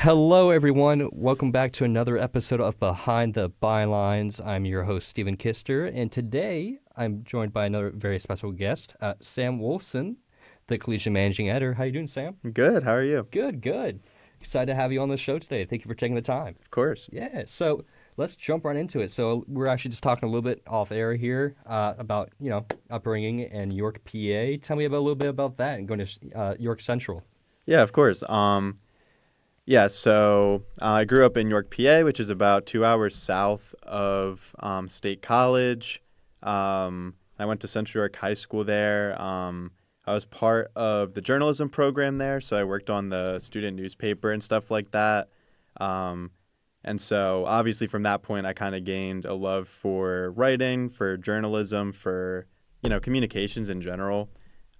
Hello, everyone. Welcome back to another episode of Behind the Bylines. I'm your host, Stephen Kister, and today I'm joined by another very special guest, Sam Woloson, the Collegian Managing Editor. How you doing, Sam? Good. How are you? Good, good. Excited to have you on the show today. Thank you for taking the time. Of course. Yeah, so let's jump right into it. So we're actually just talking a little bit off air here about, upbringing in York, PA. Tell me a little bit about that and going to York Central. Yeah, of course. I grew up in York, PA, which is about 2 hours south of State College. I went to Central York High School there. I was part of the journalism program there, so I worked on the student newspaper and stuff like that. And so obviously from that point, I kind of gained a love for writing, for journalism, for, communications in general.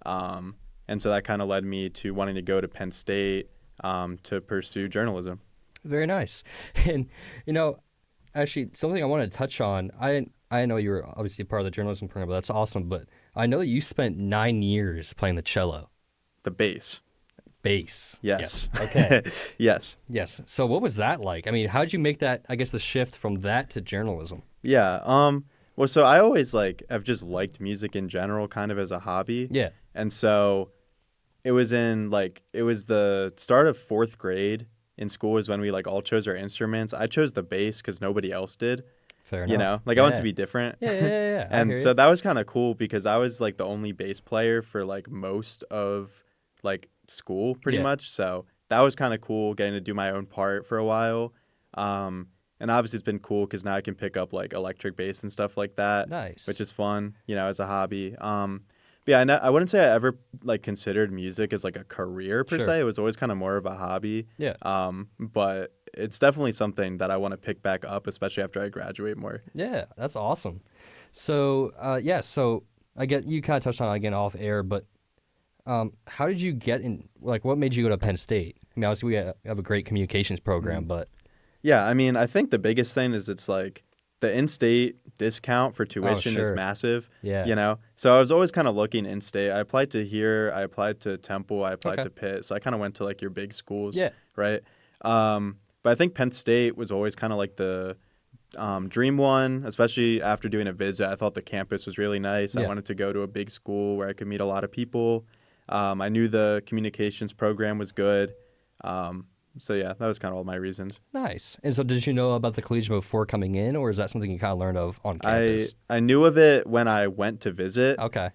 And so that kind of led me to wanting to go to Penn State to pursue journalism. Very nice. And, actually, something I wanted to touch on, I know you were obviously part of the journalism program, but that's awesome. But I know that you spent 9 years playing the cello. The bass. Bass. Yes. Yeah. Okay. Yes. Yes. So what was that like? I mean, how did you make that, I guess, the shift from that to journalism? Yeah. Well, so I always I've just liked music in general, kind of as a hobby. Yeah. And so it was the start of fourth grade in school is when we all chose our instruments. I chose the bass because nobody else did. Fair enough. I wanted to be different. Yeah. And so that was kind of cool because I was the only bass player for most of school pretty much. So that was kind of cool getting to do my own part for a while. And obviously it's been cool because now I can pick up electric bass and stuff like that. Nice. Which is fun, as a hobby. But yeah, I wouldn't say I ever considered music as a career per se. It was always kind of more of a hobby. Yeah. But it's definitely something that I want to pick back up, especially after I graduate more. Yeah, that's awesome. So, so I get you kind of touched on it again off air, but how did you get in, what made you go to Penn State? I mean, obviously we have a great communications program, but. Yeah, I mean, I think the biggest thing is it's the in-state discount for tuition is massive. Yeah. So I was always kind of looking in-state. I applied to here, I applied to Temple, I applied to Pitt. So I kind of went to your big schools. Yeah. Right. But I think Penn State was always kind of the dream one, especially after doing a visit. I thought the campus was really nice. Yeah. I wanted to go to a big school where I could meet a lot of people. I knew the communications program was good. So yeah, that was kind of all my reasons. Nice. And so did you know about the Collegian before coming in, or is that something you kind of learned of on campus? I knew of it when I went to visit. Okay.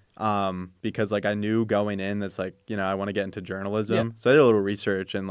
Because I knew going in that's I want to get into journalism. Yeah. So I did a little research and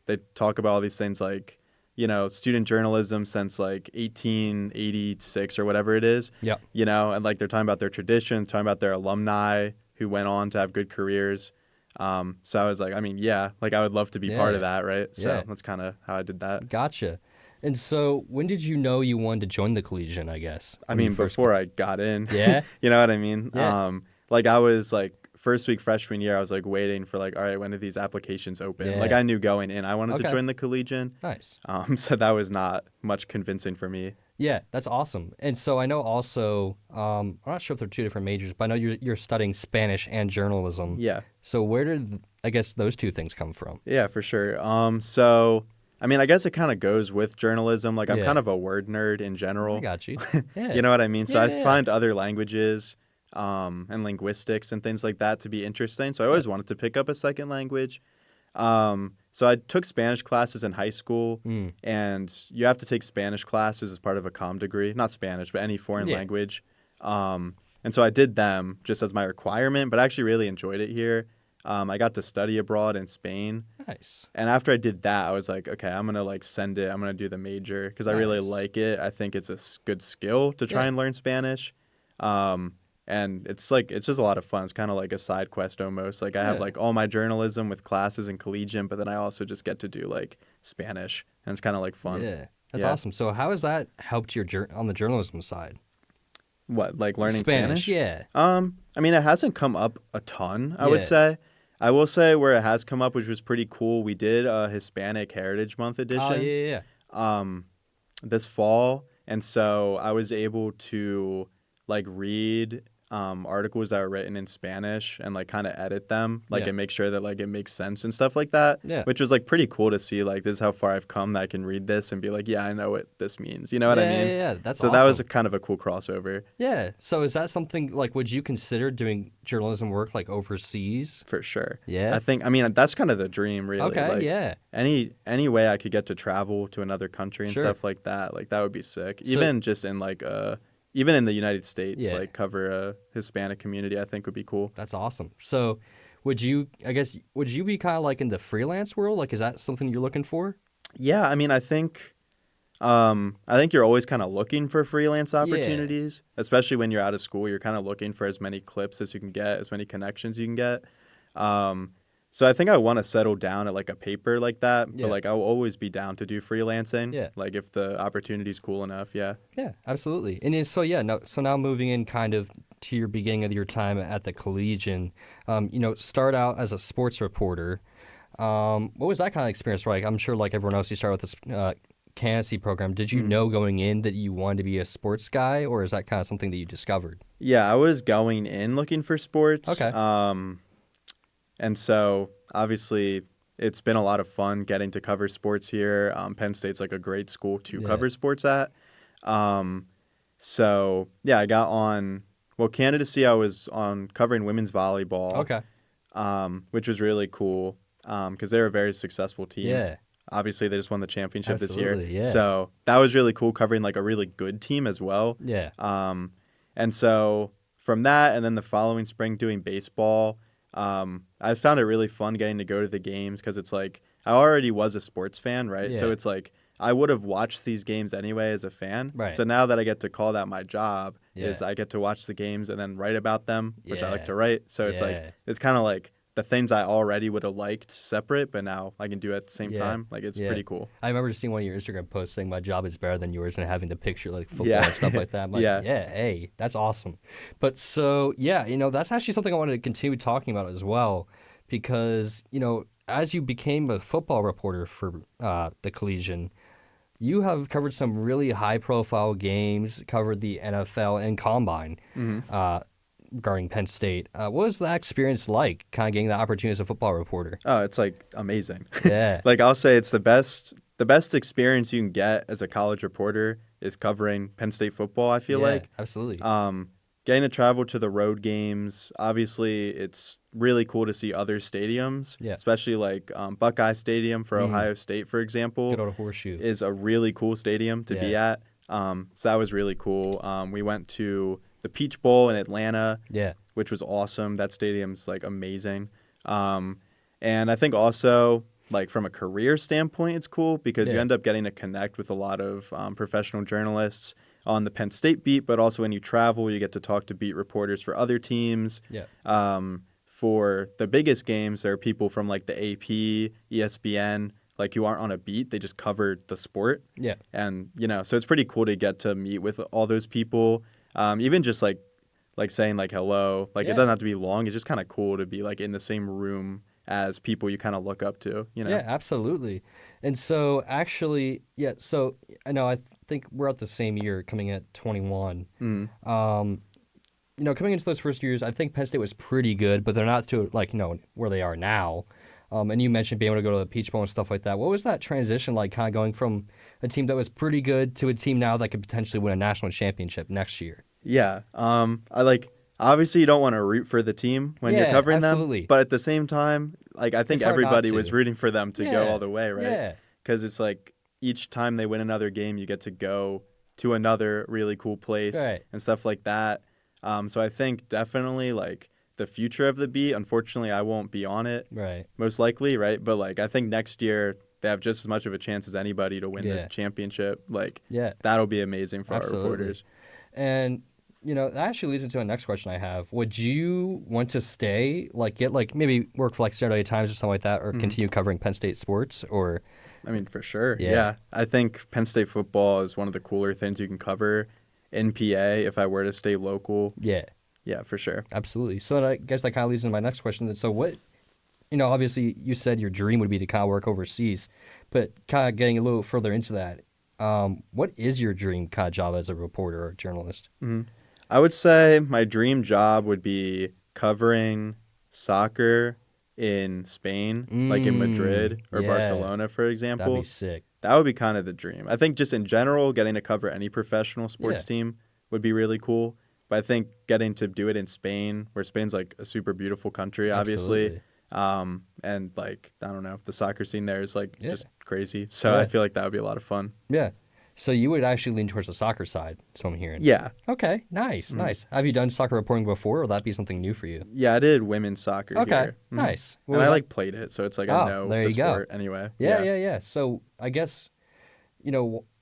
they talk about all these things student journalism since 1886 or whatever it is. Yeah. And they're talking about their traditions, talking about their alumni who went on to have good careers. So I was I would love to be part of that, right? So that's kind of how I did that. Gotcha. And so when did you know you wanted to join the Collegian, I guess? I mean, before I got in. Yeah? You know what I mean? Yeah. I was first week freshman year, I was waiting for all right, when do these applications open? Yeah. I knew going in I wanted to join the Collegian. Nice. So that was not much convincing for me. Yeah, that's awesome. And so I know also, I'm not sure if they're two different majors, but I know you're studying Spanish and journalism. Yeah. So where did, I guess, those two things come from? Yeah, for sure. So, I mean, I guess it kind of goes with journalism. I'm kind of a word nerd in general. I got you. Yeah. You know what I mean? So Yeah, I find other languages and linguistics and things like that to be interesting. So I always wanted to pick up a second language. So I took Spanish classes in high school, and you have to take Spanish classes as part of a comm degree. Not Spanish, but any foreign language. And so I did them just as my requirement, but I actually really enjoyed it here. I got to study abroad in Spain. Nice. And after I did that, I was okay, I'm going to send it. I'm going to do the major because I really like it. I think it's a good skill to try and learn Spanish. And it's just a lot of fun. It's kind of like a side quest almost. I have all my journalism with classes in Collegian, but then I also just get to do Spanish, and it's kind of fun. Yeah, that's awesome. So how has that helped your on the journalism side? What, learning Spanish? Yeah. I mean, it hasn't come up a ton, I would say. I will say where it has come up, which was pretty cool. We did a Hispanic Heritage Month edition. Oh, yeah. This fall, and so I was able to read articles that are written in Spanish and like kind of edit them, like Yeah. and make sure that like it makes sense and stuff like that. Yeah. Which was like pretty cool to see. Like this is how far I've come that I can read this and be like, yeah, I know what this means. You know what I mean? Yeah. That's So awesome. that was a kind of a cool crossover Yeah. So is that something like would you consider doing journalism work like overseas? for sure. Yeah. I mean that's kind of the dream, really. Okay. Like, Yeah. any way I could get to travel to another country and Sure. stuff like that would be sick. So- Even just in like even in the United States, Yeah. like cover a Hispanic community, I think would be cool. That's awesome. So would you be kind of like in the freelance world? Like, is that something you're looking for? Yeah, I mean, I think you're always kind of looking for freelance opportunities, especially when you're out of school. You're kind of looking for as many clips as you can get, as many connections you can get. So I think I want to settle down at like a paper like that, Yeah. but like I'll always be down to do freelancing. Yeah. Like if the opportunity's cool enough, yeah. Yeah, absolutely. And then, so now moving in kind of to your beginning of your time at the Collegian, start out as a sports reporter. What was that kind of experience like? I'm sure like everyone else, you start with this candidacy program. Did you know going in that you wanted to be a sports guy, or is that kind of something that you discovered? Yeah, I was going in looking for sports. Okay. And so obviously it's been a lot of fun getting to cover sports here. Penn State's like a great school to Yeah. cover sports at. So yeah, I got on, candidacy I was on covering women's volleyball. Okay. Which was really cool because they're a very successful team. Yeah. Obviously, they just won the championship this year. Absolutely, yeah. So that was really cool covering like a really good team as well. Yeah. And so from that and then the following spring doing baseball, I found it really fun getting to go to the games because it's like I already was a sports fan, right? So Yeah. it's like I would have watched these games anyway as a fan. Right. So now that I get to call that my job is Yeah. I get to watch the games and then write about them, which I like Yeah. to write. So it's Yeah. like it's kind of like the things I already would have liked separate, but now I can do it at the same Yeah. time. Like it's Yeah. pretty cool. I remember seeing one of your Instagram posts saying my job is better than yours and having the picture like football Yeah. and stuff like that. I'm like, Yeah. hey, that's awesome. But so, yeah, that's actually something I wanted to continue talking about as well because, as you became a football reporter for the Collegian, you have covered some really high-profile games, covered the NFL and Combine regarding Penn State. What was that experience like, kind of getting the opportunity as a football reporter? Oh, it's like amazing. Yeah. Like I'll say it's the best experience you can get as a college reporter is covering Penn State football, I feel Yeah, like. absolutely. Getting to travel to the road games, obviously it's really cool to see other stadiums, Yeah. especially like Buckeye Stadium for Ohio State, for example, Good old horseshoe. is a really cool stadium to be at. So that was really cool. We went to the Peach Bowl in Atlanta, Yeah. which was awesome. That stadium's like amazing. And I think also like from a career standpoint, it's cool because you Yeah. end up getting to connect with a lot of professional journalists on the Penn State beat, but also when you travel, you get to talk to beat reporters for other teams. Yeah. For the biggest games, there are people from like the AP, ESPN, like you aren't on a beat, they just cover the sport. Yeah. And, so it's pretty cool to get to meet with all those people. Even just like saying like hello, like Yeah. it doesn't have to be long. It's just kind of cool to be like in the same room as people you kind of look up to, Yeah, absolutely. And so actually, so I know I think we're at the same year coming at 21. Coming into those first years, I think Penn State was pretty good, but they're not to like, where they are now. And you mentioned being able to go to the Peach Bowl and stuff like that. What was that transition like, kind of going from a team that was pretty good to a team now that could potentially win a national championship next year? Yeah. Obviously you don't want to root for the team when you're covering absolutely. them, but at the same time, like I think It's hard not everybody to. was rooting for them to go all the way, right? Yeah. Because it's like each time they win another game, you get to go to another really cool place Right. and stuff like that. So I think definitely like the future of the beat, unfortunately, I won't be on it Right. most likely, right? But like I think next year they have just as much of a chance as anybody to win Yeah. the championship. Like Yeah. that'll be amazing for Absolutely. our reporters. And that actually leads into the next question I have. Would you want to stay, like get like maybe work for like Saturday Times or something like that, or continue covering Penn State sports, or? I mean, for sure. Yeah. Yeah. I think Penn State football is one of the cooler things you can cover in PA if I were to stay local. Yeah, Yeah, for sure. absolutely. So I guess that kind of leads into my next question. So what, obviously you said your dream would be to kind of work overseas, but kind of getting a little further into that, what is your dream kind of job as a reporter or journalist? I would say my dream job would be covering soccer in Spain, like in Madrid or Yeah, Barcelona, for that'd be example. sick. That would be kind of the dream. I think just in general, getting to cover any professional Yeah, sports team would be really cool. But I think getting to do it in Spain, where Spain's like a super beautiful country, obviously. absolutely. And like, I don't know, the soccer scene there is like Yeah, just crazy. So I yeah, feel like that would be a lot of fun. yeah. So you would actually lean towards the soccer side, so I'm hearing. Yeah. Okay, nice, Mhm. nice. Have you done soccer reporting before, or will that be something new for you? Yeah, I did women's soccer Okay, here. nice. What And was I that? like played it. So it's like I Oh, know there the you go. sport anyway. Yeah, Yeah. yeah, yeah. So I guess,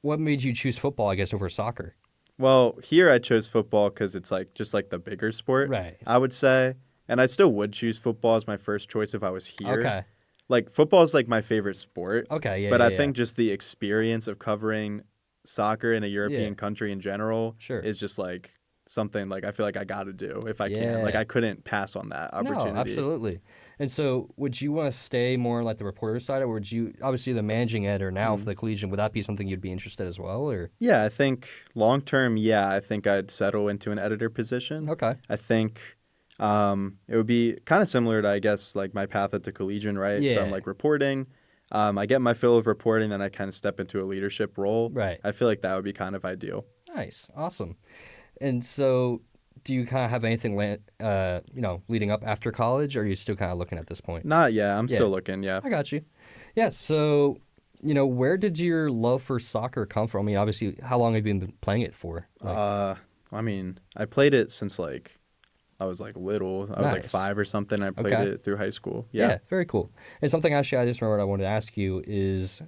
what made you choose football, I guess, over soccer? Well, here I chose football because it's like just like the bigger sport, Right. I would say. And I still would choose football as my first choice if I was here. Okay. Like football is like my favorite sport, Okay, yeah, but yeah, I yeah. think just the experience of covering soccer in a Yeah, European country in general sure. is just like something like I feel like I got to do if I can. Like Yeah. I couldn't pass on that No, opportunity. absolutely. And so, would you want to stay more like the reporter side, or would you obviously the managing editor now for Mm. the Collegian? Would that be something you'd be interested as well, or? Yeah, I think long term, yeah, I think I'd settle into an editor position. Okay. I think it would be kind of similar to, I guess, like my path at the Collegian, right? So I'm Yeah. like reporting. I get my fill of reporting, then I kind of step into a leadership role. Right. I feel like that would be kind of ideal. Nice. Awesome. And so, do you kind of have anything, leading up after college, or are you still kind of looking at this point? Not yeah, I'm Yeah, still looking. Yeah. I got you. Yeah. So, where did your love for soccer come from? I mean, obviously, how long have you been playing it for? Like, I mean, I played it since like I was like little. I was like nice. 5 or something. I played Okay. it through high school. Yeah, Yeah. very cool. And something actually I just remembered I wanted to ask you is,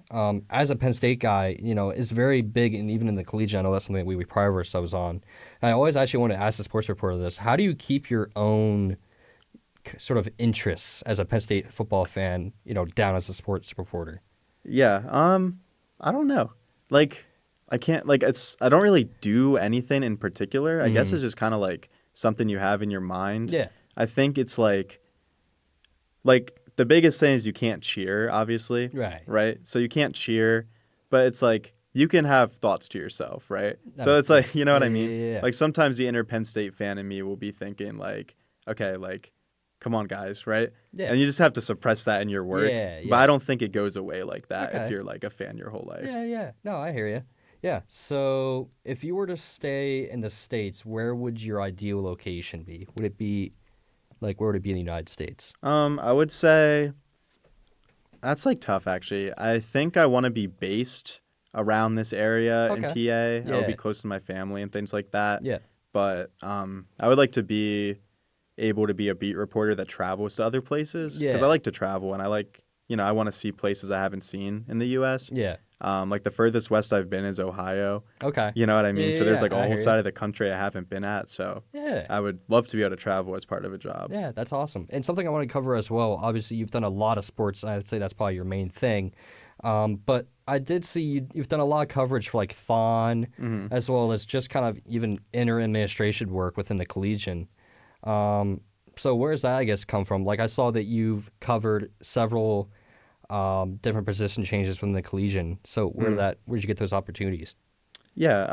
as a Penn State guy, it's very big, and even in the Collegian, I know that's something that we pride ourselves on. And I always actually want to ask the sports reporter this: how do you keep your own sort of interests as a Penn State football fan, down as a sports reporter? Yeah. I don't know. Like I can't like I don't really do anything in particular. I guess it's just kind of like something you have in your mind. Yeah, I think it's like the biggest thing is you can't cheer, obviously, right. right? So you can't cheer, but it's like you can have thoughts to yourself, right? That So makes it's like, sense. you know what Yeah, I yeah, mean? yeah, yeah. Like sometimes the inner Penn State fan in me will be thinking like, okay, like come on guys, right? Yeah. And you just have to suppress that in your work. Yeah, But yeah. I don't think it goes away like that if Okay. you're like a fan your whole life. Yeah, yeah. No, I hear you. Yeah. So, if you were to stay in the States, where would your ideal location be? Would it be where would it be in the United States? I would say that's like tough actually. I think I want to be based around this area in Okay. PA. I would Yeah. be close to my family and things like that. Yeah. But I would like to be able to be a beat reporter that travels to other places because Yeah. I like to travel and I like, I want to see places I haven't seen in the U.S. Yeah. Like the furthest west I've been is Ohio. Okay. You know what I mean? Yeah, So yeah, there's yeah, like a I whole hear side ya. of the country I haven't been at. So Yeah. I would love to be able to travel as part of a job. Yeah, that's awesome. And something I want to cover as well. Obviously, you've done a lot of sports. I'd say that's probably your main thing. But I did see you've done a lot of coverage for like Fawn, as well as just kind of even inner administration work within the Collegian. So where's that, I guess, come from? Like I saw that you've covered several different position changes within the Collegian. So where'd you get those opportunities? Yeah.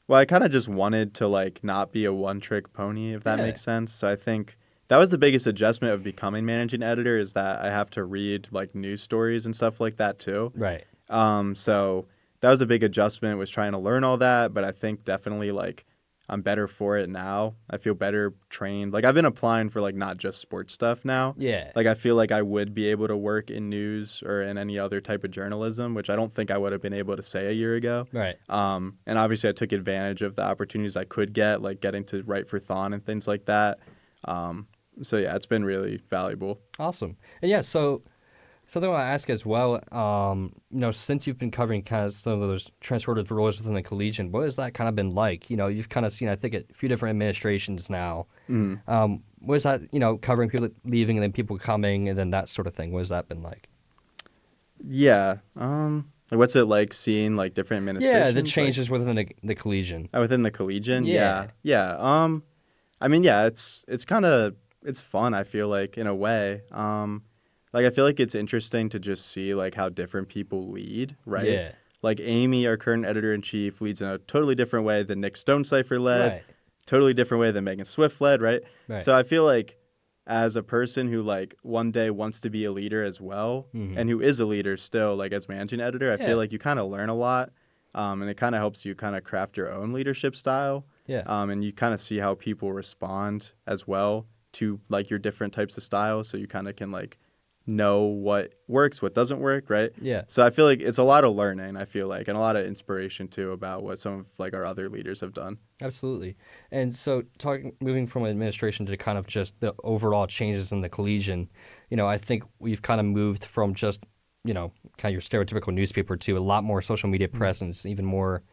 Well, I kind of just wanted to like not be a one-trick pony, if that Yeah. makes sense. So I think that was the biggest adjustment of becoming managing editor is that I have to read like news stories and stuff like that too. Right. So that was a big adjustment, was trying to learn all that, but I think definitely like I'm better for it now. I feel better trained. Like I've been applying for like not just sports stuff now. Yeah. Like I feel like I would be able to work in news or in any other type of journalism, which I don't think I would have been able to say a year ago. Right. And obviously I took advantage of the opportunities I could get, like getting to write for Thon and things like that. So yeah, it's been really valuable. Awesome. And yeah, so something I want to ask as well, since you've been covering kind of some of those transported roles within the Collegian, what has that kind of been like? You've kind of seen, I think, a few different administrations now. What is that, covering people leaving and then people coming and then that sort of thing? What has that been like? Yeah. Like what's it like seeing like different administrations? Yeah, the like- changes within the Collegian. within the Collegian? Yeah. Yeah. I mean, yeah, it's kind of, it's fun, I feel like, in a way. Like, I feel like it's interesting to just see, like, how different people lead, right? Yeah. Like, Amy, our current editor-in-chief, leads in a totally different way than Nick Stonecipher led. Right. totally different way than Megan Swift led, right? Right. So I feel like as a person who like one day wants to be a leader as well, Mm-hmm. and who is a leader still, like as managing editor, I feel Yeah. like you kind of learn a lot, and it kind of helps you kind of craft your own leadership style, Yeah. and you kind of see how people respond as well to like your different types of styles, so you kind of can like know what works, what doesn't work, right? Yeah. So I feel like it's a lot of learning, I feel like, and a lot of inspiration too about what some of like our other leaders have done. Absolutely. And so moving from administration to kind of just the overall changes in the Collegian, I think we've kind of moved from just, kind of your stereotypical newspaper to a lot more social media presence, even more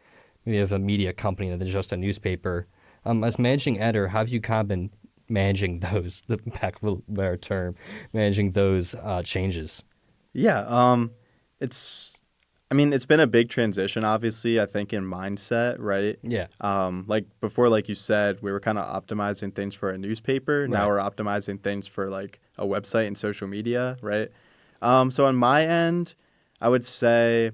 maybe of a media company than just a newspaper. As managing editor, how have you kind of been managing those, the back of a better term, managing those changes? Yeah, it's I mean, it's been a big transition, obviously, I think in mindset, right? Yeah. Like before, like you said, we were kind of optimizing things for a newspaper. Now Right. we're optimizing things for like a website and social media, right? So on my end, I would say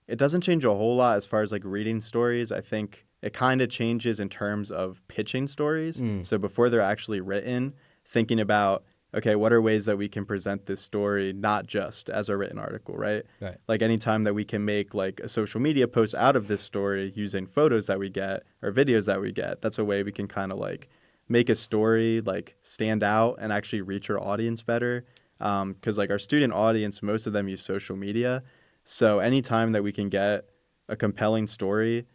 it doesn't change a whole lot as far as like reading stories. I think it kind of changes in terms of pitching stories. So before they're actually written, thinking about, okay, what are ways that we can present this story not just as a written article, right? Right. Like anytime that we can make like a social media post out of this story using photos that we get or videos that we get, that's a way we can kind of like make a story like stand out and actually reach our audience better. Because like our student audience, most of them use social media. So anytime that we can get a compelling story,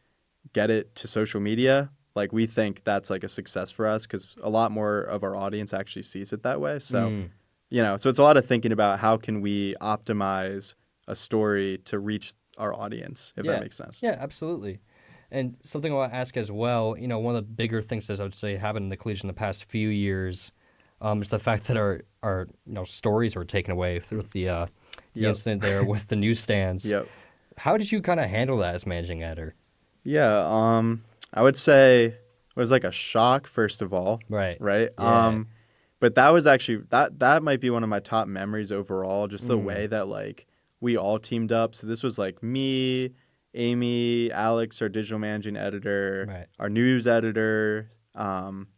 get it to social media, like we think that's like a success for us because a lot more of our audience actually sees it that way. So, so it's a lot of thinking about how can we optimize a story to reach our audience, if Yeah. that makes sense. Yeah, absolutely. And something I want to ask as well, one of the bigger things that I would say happened in the Collegian in the past few years is the fact that our stories were taken away with the Yep. incident there with the newsstands. Yep. How did you kind of handle that as managing editor? Yeah. I would say it was like a shock, first of all. Right. Right. Yeah. But that was actually that might be one of my top memories overall, just the way that like we all teamed up. So this was like me, Amy, Alex, our digital managing editor, Right. our news editor,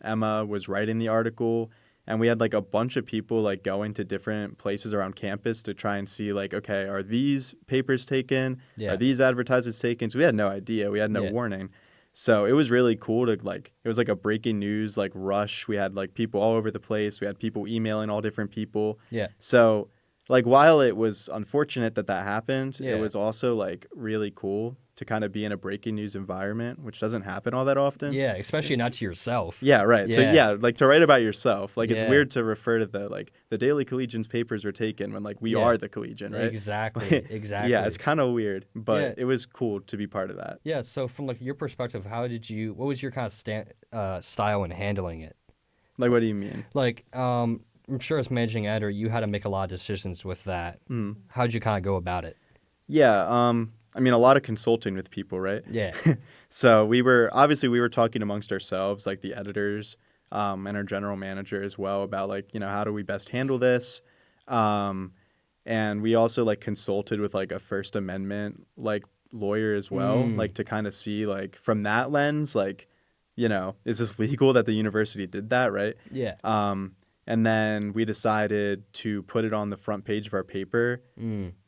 Emma was writing the article, and we had like a bunch of people like going to different places around campus to try and see like, okay, are these papers taken? Yeah. Are these advertisements taken? So we had no idea. We had no Yeah. warning. So it was really cool to like, it was like a breaking news like rush. We had like people all over the place. We had people emailing all different people. Yeah. So like while it was unfortunate that happened, Yeah. it was also like really cool to kind of be in a breaking news environment, which doesn't happen all that often. Yeah, especially not to yourself. Yeah, right. So Yeah. like to write about yourself. Like it's Yeah. weird to refer to the Daily Collegian's papers were taken when like we Yeah. are the Collegian, right? Exactly. Exactly. Yeah, it's kind of weird, but Yeah. it was cool to be part of that. Yeah, so from like your perspective, what was your kind of style in handling it? Like, what do you mean? Like, I'm sure as managing editor, you had to make a lot of decisions with that. How'd you kind of go about it? Yeah, I mean, a lot of consulting with people, right? Yeah. So we were talking amongst ourselves, like the editors and our general manager as well, about like, how do we best handle this? And we also like consulted with like a First Amendment like lawyer as well, like to kind of see like from that lens, like, is this legal that the university did that, right? Yeah. And then we decided to put it on the front page of our paper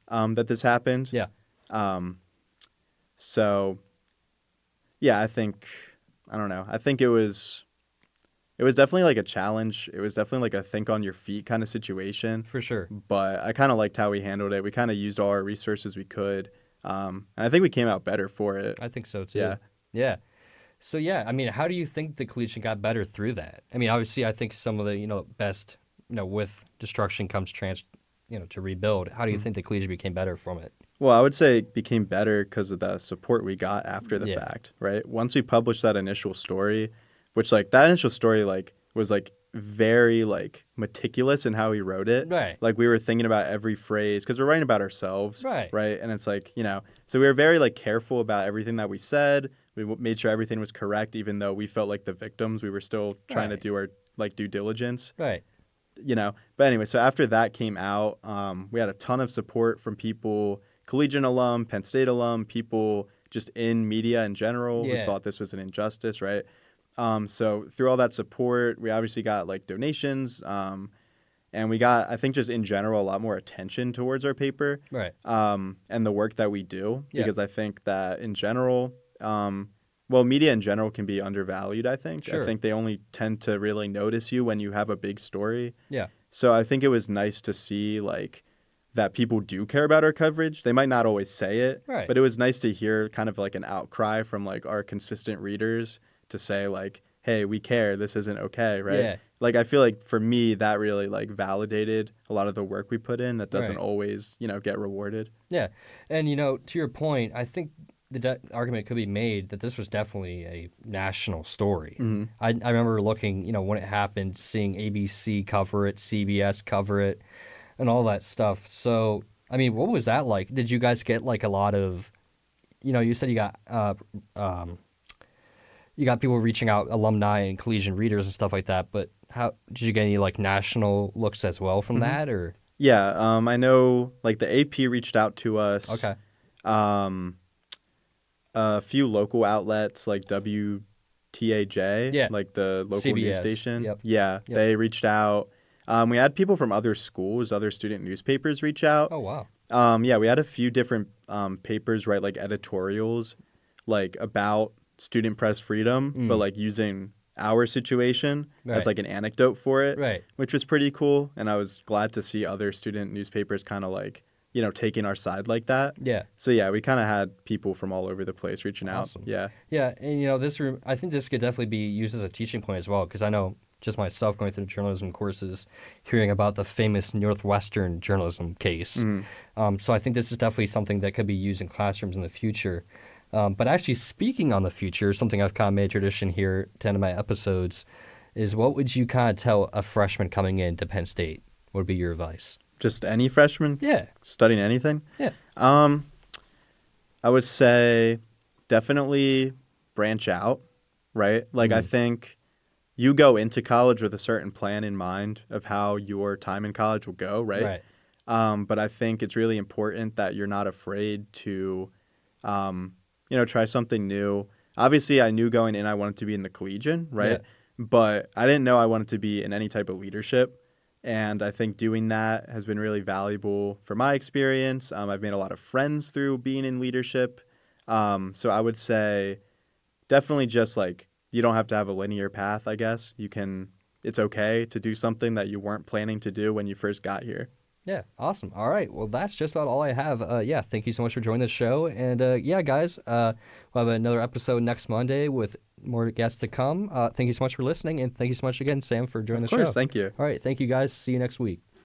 that this happened. Yeah. So, yeah, I don't know. I think it was definitely like a challenge. It was definitely like a think on your feet kind of situation. For sure. But I kind of liked how we handled it. We kind of used all our resources we could. And I think we came out better for it. I think so too. Yeah. Yeah. So yeah, I mean, how do you think the Collegian got better through that? I mean, obviously, I think some of the best with destruction comes to rebuild. How do you think the Collegian became better from it? Well, I would say it became better because of the support we got after the Yeah. fact, right? Once we published that initial story, which like that initial story like was like very like meticulous in how he wrote it. Right. Like we were thinking about every phrase because we're writing about ourselves. Right. Right. And it's like, so we were very like careful about everything that we said. We made sure everything was correct, even though we felt like the victims. We were still trying to Right. do our like due diligence. Right. But anyway, so after that came out, we had a ton of support from people, Collegian alum, Penn State alum, people just in media in general who Yeah. thought this was an injustice, right? So through all that support, we obviously got like donations, and we got, I think, just in general, a lot more attention towards our paper, Right. and the work that we do. Yeah. Because I think that in general, well, media in general can be undervalued. I think. Sure. I think they only tend to really notice you when you have a big story. Yeah. So I think it was nice to see like that people do care about our coverage. They might not always say it, Right. but it was nice to hear kind of like an outcry from like our consistent readers to say like, hey, we care. This isn't okay, right? Yeah. Like I feel like for me that really like validated a lot of the work we put in that doesn't Right. always, get rewarded. Yeah. And, to your point, I think the argument could be made that this was definitely a national story. Mm-hmm. I remember looking, when it happened, seeing ABC cover it, CBS cover it, and all that stuff. So, I mean, what was that like? Did you guys get like a lot of, you said you got people reaching out, alumni and Collegian readers and stuff like that, but how did you get any like national looks as well from that, or? Yeah, I know like the AP reached out to us. Okay. A few local outlets like WTAJ, Yeah. like the local news CBS. station. Yep. Yeah, Yep. they reached out. We had people from other schools, other student newspapers reach out. Oh, wow. Yeah, we had a few different papers write like editorials like about student press freedom, but like using our situation Right. as like an anecdote for it, Right. which was pretty cool. And I was glad to see other student newspapers kind of like, taking our side like that. Yeah. So yeah, we kind of had people from all over the place reaching Awesome. out. Yeah. Yeah, and I think this could definitely be used as a teaching point as well, because I know just myself going through journalism courses, hearing about the famous Northwestern journalism case. So I think this is definitely something that could be used in classrooms in the future. But actually, speaking on the future, something I've kind of made tradition here to end of my episodes is, what would you kind of tell a freshman coming in to Penn State? What would be your advice? Just any freshman? Yeah. Studying anything? Yeah. I would say definitely branch out, right? Like I think you go into college with a certain plan in mind of how your time in college will go, right? Right. But I think it's really important that you're not afraid to, try something new. Obviously, I knew going in I wanted to be in the Collegian, right? Yeah. But I didn't know I wanted to be in any type of leadership. And I think doing that has been really valuable for my experience. I've made a lot of friends through being in leadership. So I would say definitely just like, you don't have to have a linear path, I guess. It's okay to do something that you weren't planning to do when you first got here. Yeah, awesome. All right, well, that's just about all I have. Yeah, thank you so much for joining the show. And yeah, guys, we'll have another episode next Monday with more guests to come. Thank you so much for listening, and thank you so much again, Sam, for joining the show. Of course, thank you. All right, thank you, guys. See you next week.